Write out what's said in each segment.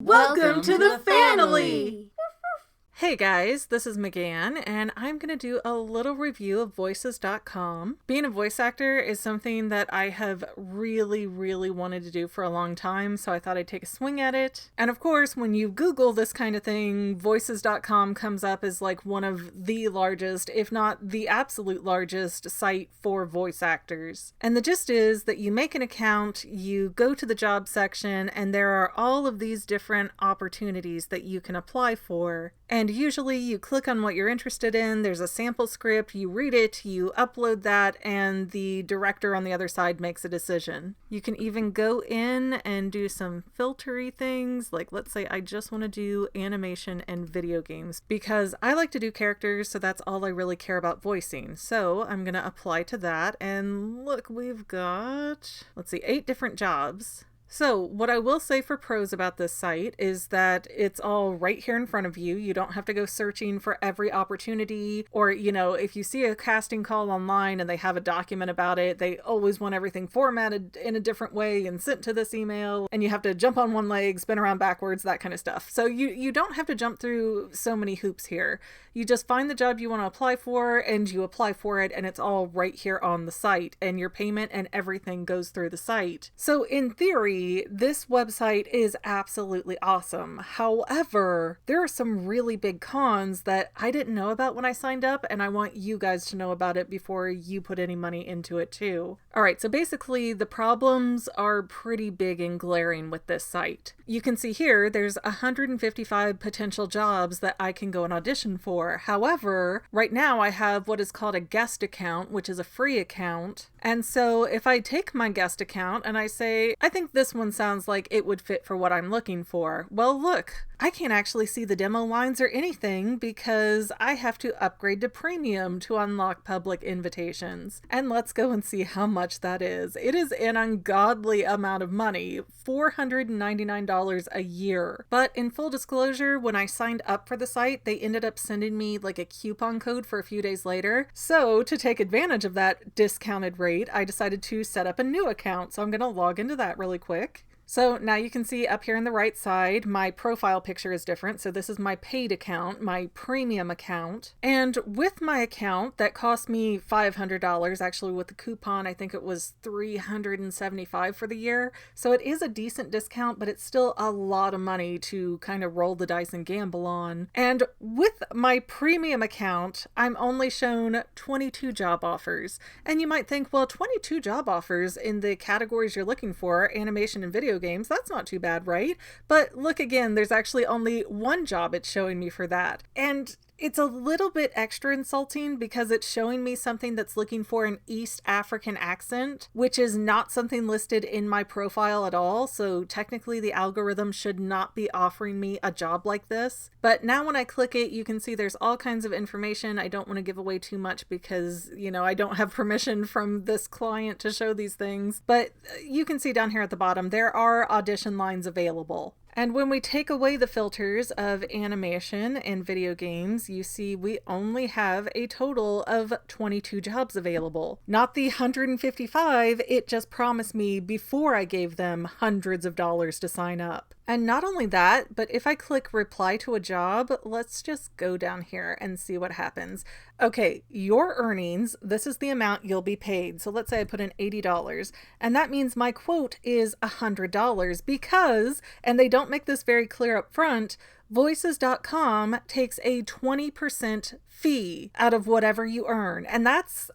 Welcome to the family! Hey guys, this is McGann, and I'm going to do a little review of voices.com. Being a voice actor is something that I have really wanted to do for a long time, so I thought I'd take a swing at it. And of course, when you Google this kind of thing, voices.com comes up as like one of the largest, if not the absolute largest, site for voice actors. And the gist is that you make an account, you go to the job section, and there are all of these different opportunities that you can apply for. And usually you click on what you're interested in, there's a sample script, you read it, you upload that, and the director on the other side makes a decision. You can even go in and do some filtery things, like let's say I just want to do animation and video games, because I like to do characters, so that's all I really care about voicing. So I'm going to apply to that, and look, we've got, 8 different jobs. So what I will say for pros about this site is that it's all right here in front of you. You don't have to go searching for every opportunity, or, if you see a casting call online and they have a document about it, they always want everything formatted in a different way and sent to this email, and you have to jump on one leg, spin around backwards, that kind of stuff. So you don't have to jump through so many hoops here. You just find the job you want to apply for and you apply for it, and it's all right here on the site, and your payment and everything goes through the site. So in theory, this website is absolutely awesome. However, there are some really big cons that I didn't know about when I signed up, and I want you guys to know about it before you put any money into it too. Alright, so basically the problems are pretty big and glaring with this site. You can see here there's 155 potential jobs that I can go and audition for. However, right now I have what is called a guest account, which is a free account. And so if I take my guest account and I say, I think this one sounds like it would fit for what I'm looking for. Well, look, I can't actually see the demo lines or anything because I have to upgrade to premium to unlock public invitations. And let's go and see how much that is. It is an ungodly amount of money, $499 a year. But in full disclosure, when I signed up for the site, they ended up sending me like a coupon code for a few days later. So to take advantage of that discounted rate, I decided to set up a new account. So I'm going to log into that really quick. So now you can see up here on the right side, my profile picture is different. So this is my paid account, my premium account. And with my account, that cost me $500. Actually, with the coupon, I think it was $375 for the year. So it is a decent discount, but it's still a lot of money to kind of roll the dice and gamble on. And with my premium account, I'm only shown 22 job offers. And you might think, well, 22 job offers in the categories you're looking for, animation and video games, that's not too bad, right? But look again, there's actually only one job it's showing me for that. And it's a little bit extra insulting because it's showing me something that's looking for an East African accent, which is not something listed in my profile at all. So technically the algorithm should not be offering me a job like this. But now when I click it, you can see there's all kinds of information. I don't want to give away too much because, I don't have permission from this client to show these things. But you can see down here at the bottom, there are audition lines available. And when we take away the filters of animation and video games, you see we only have a total of 22 jobs available. Not the 155 it just promised me before I gave them hundreds of dollars to sign up. And not only that, but if I click reply to a job, let's just go down here and see what happens. Okay, your earnings, this is the amount you'll be paid. So let's say I put in $80, and that means my quote is $100 because, and they don't make this very clear up front, voices.com takes a 20% fee out of whatever you earn. And that's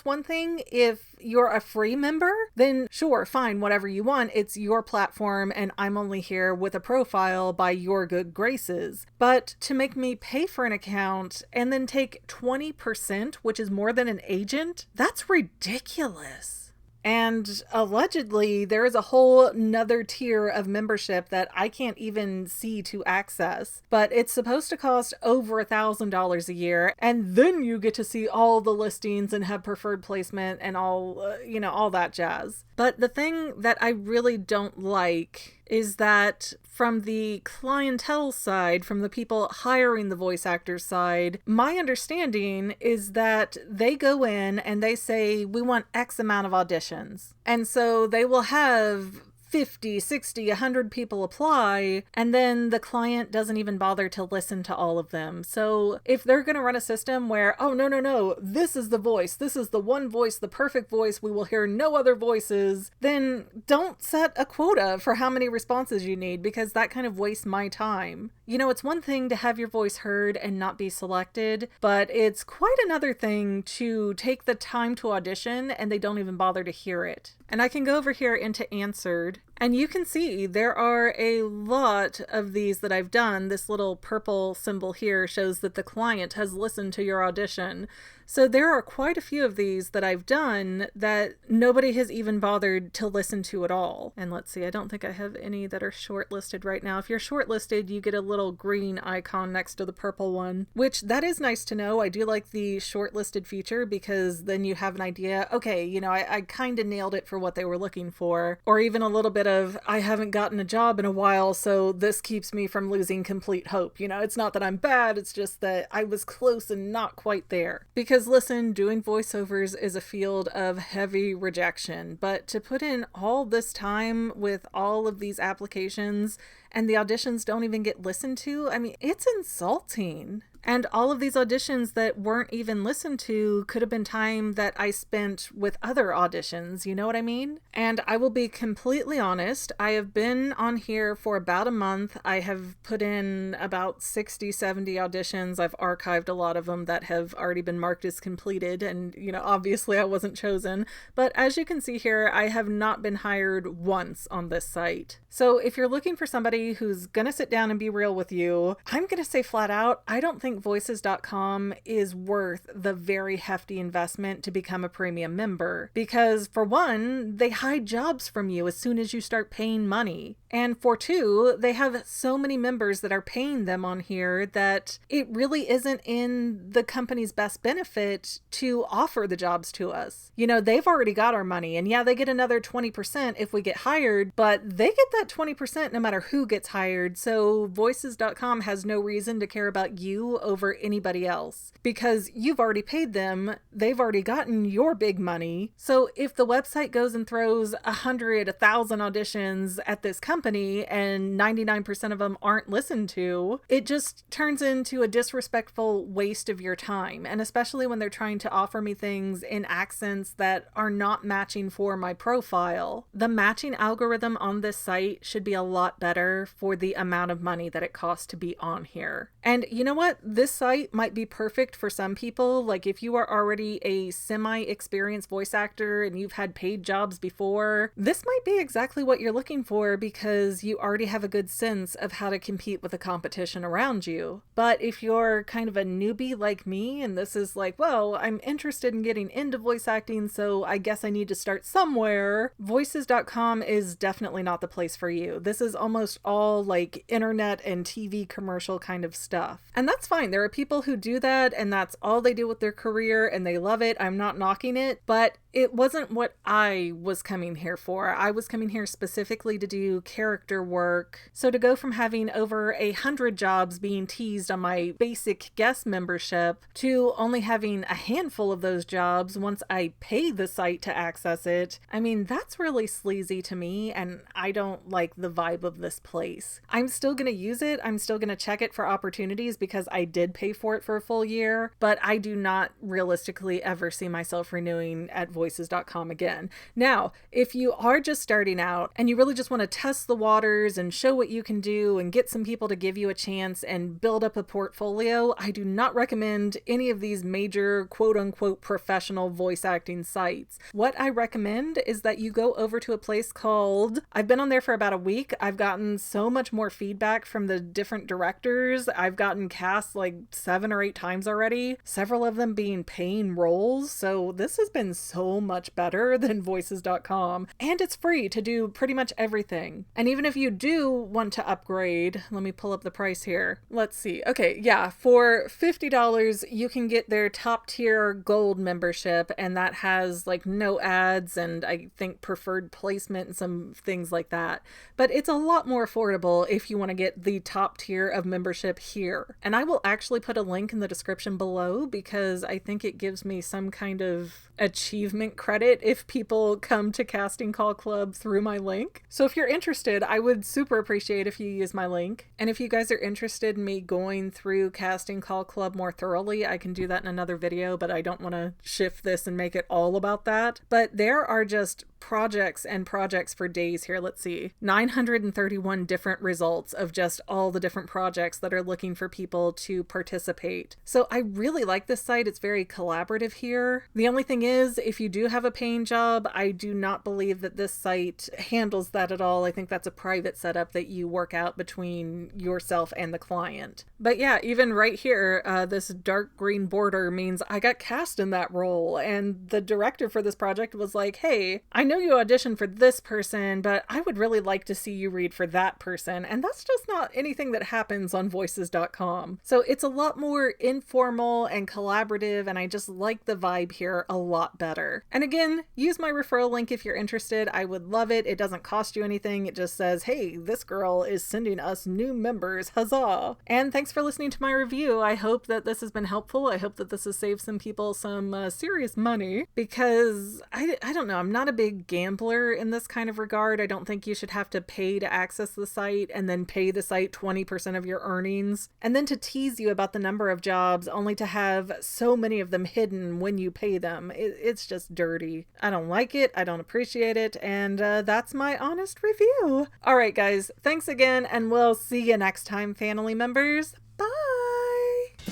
one thing. If you're a free member, then sure, fine, whatever you want. It's your platform and I'm only here with a profile by your good graces. But to make me pay for an account and then take 20%, which is more than an agent, that's ridiculous. And allegedly, there is a whole nother tier of membership that I can't even see to access. But it's supposed to cost over $1,000 a year. And then you get to see all the listings and have preferred placement and all, all that jazz. But the thing that I really don't like is that from the clientele side, from the people hiring the voice actors side, my understanding is that they go in and they say, we want X amount of auditions. And so they will have 50, 60, 100 people apply, and then the client doesn't even bother to listen to all of them. So if they're going to run a system where, oh, no, this is the voice, this is the one voice, the perfect voice, we will hear no other voices, then don't set a quota for how many responses you need, because that kind of wastes my time. You know, it's one thing to have your voice heard and not be selected, but it's quite another thing to take the time to audition and they don't even bother to hear it. And I can go over here into Answered, and you can see there are a lot of these that I've done. This little purple symbol here shows that the client has listened to your audition. So there are quite a few of these that I've done that nobody has even bothered to listen to at all. And let's see, I don't think I have any that are shortlisted right now. If you're shortlisted, you get a little green icon next to the purple one, which that is nice to know. I do like the shortlisted feature because then you have an idea, okay, you know, I kind of nailed it for what they were looking for. Or even a little bit of, I haven't gotten a job in a while, so this keeps me from losing complete hope. You know, it's not that I'm bad, it's just that I was close and not quite there. Because listen, doing voiceovers is a field of heavy rejection, but to put in all this time with all of these applications and the auditions don't even get listened to, I mean, it's insulting. And all of these auditions that weren't even listened to could have been time that I spent with other auditions, you know what I mean? And I will be completely honest, I have been on here for about a month. I have put in about 60, 70 auditions. I've archived a lot of them that have already been marked as completed, and, you know, obviously I wasn't chosen. But as you can see here, I have not been hired once on this site. So if you're looking for somebody who's gonna sit down and be real with you, I'm gonna say flat out, I don't think voices.com is worth the very hefty investment to become a premium member, because for one, they hide jobs from you as soon as you start paying money. And for two, they have so many members that are paying them on here that it really isn't in the company's best benefit to offer the jobs to us. You know, they've already got our money, and yeah, they get another 20% if we get hired, but they get that 20% no matter who gets hired. So voices.com has no reason to care about you over anybody else because you've already paid them. They've already gotten your big money. So if the website goes and throws 100, 1,000 auditions at this company and 99% of them aren't listened to, it just turns into a disrespectful waste of your time. And especially when they're trying to offer me things in accents that are not matching for my profile. The matching algorithm on this site should be a lot better for the amount of money that it costs to be on here. And you know what? This site might be perfect for some people. Like if you are already a semi-experienced voice actor and you've had paid jobs before, this might be exactly what you're looking for because you already have a good sense of how to compete with the competition around you. But if you're kind of a newbie like me and this is like, well, I'm interested in getting into voice acting, so I guess I need to start somewhere, voices.com is definitely not the place for you. This is almost all like internet and TV commercial kind of stuff. And that's fine. There are people who do that and that's all they do with their career and they love it. I'm not knocking it, but it wasn't what I was coming here for. I was coming here specifically to do character work. So to go from having over 100 jobs being teased on my basic guest membership to only having a handful of those jobs once I pay the site to access it, I mean, that's really sleazy to me and I don't like the vibe of this place. I'm still going to use it. I'm still going to check it for opportunities because I did pay for it for a full year, but I do not realistically ever see myself renewing at voices.com again. Now, if you are just starting out and you really just want to test the waters and show what you can do and get some people to give you a chance and build up a portfolio, I do not recommend any of these major quote unquote professional voice acting sites. What I recommend is that you go over to a place called, I've been on there for about a week. I've gotten so much more feedback from the different directors. I've gotten cast like 7 or 8 times already, several of them being paying roles. So this has been so much better than voices.com, and it's free to do pretty much everything. And even if you do want to upgrade, let me pull up the price here. Let's see. Okay, yeah, for $50 you can get their top tier gold membership, and that has like no ads and I think preferred placement and some things like that. But it's a lot more affordable if you want to get the top tier of membership here. And I will actually put a link in the description below because I think it gives me some kind of achievement payment credit if people come to Casting Call Club through my link. So if you're interested, I would super appreciate if you use my link. And if you guys are interested in me going through Casting Call Club more thoroughly, I can do that in another video, but I don't want to shift this and make it all about that. But there are just projects and projects for days here. Let's see, 931 different results of just all the different projects that are looking for people to participate. So I really like this site. It's very collaborative here. The only thing is, if you do have a paying job, I do not believe that this site handles that at all. I think that's a private setup that you work out between yourself and the client. But yeah, even right here, this dark green border means I got cast in that role. And the director for this project was like, hey, I know you auditioned for this person, but I would really like to see you read for that person. And that's just not anything that happens on voices.com. So it's a lot more informal and collaborative, and I just like the vibe here a lot better. And again, use my referral link if you're interested. I would love it. It doesn't cost you anything. It just says, hey, this girl is sending us new members. Huzzah! And thanks for listening to my review. I hope that this has been helpful. I hope that this has saved some people some serious money, because I don't know, I'm not a big gambler in this kind of regard. I don't think you should have to pay to access the site and then pay the site 20% of your earnings and then to tease you about the number of jobs only to have so many of them hidden when you pay them. It's just dirty. I don't like it. I don't appreciate it. And that's my honest review. All right, guys, thanks again, and we'll see you next time, family members. Bye!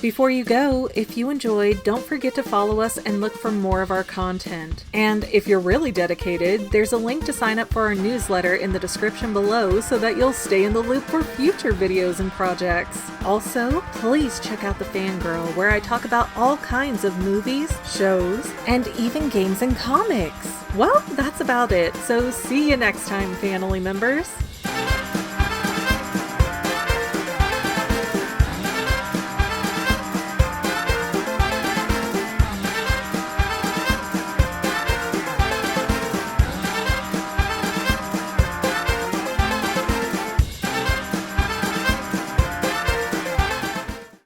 Before you go, if you enjoyed, don't forget to follow us and look for more of our content. And if you're really dedicated, there's a link to sign up for our newsletter in the description below so that you'll stay in the loop for future videos and projects. Also, please check out the Fangirl, where I talk about all kinds of movies, shows, and even games and comics. Well, that's about it. So see you next time, family members.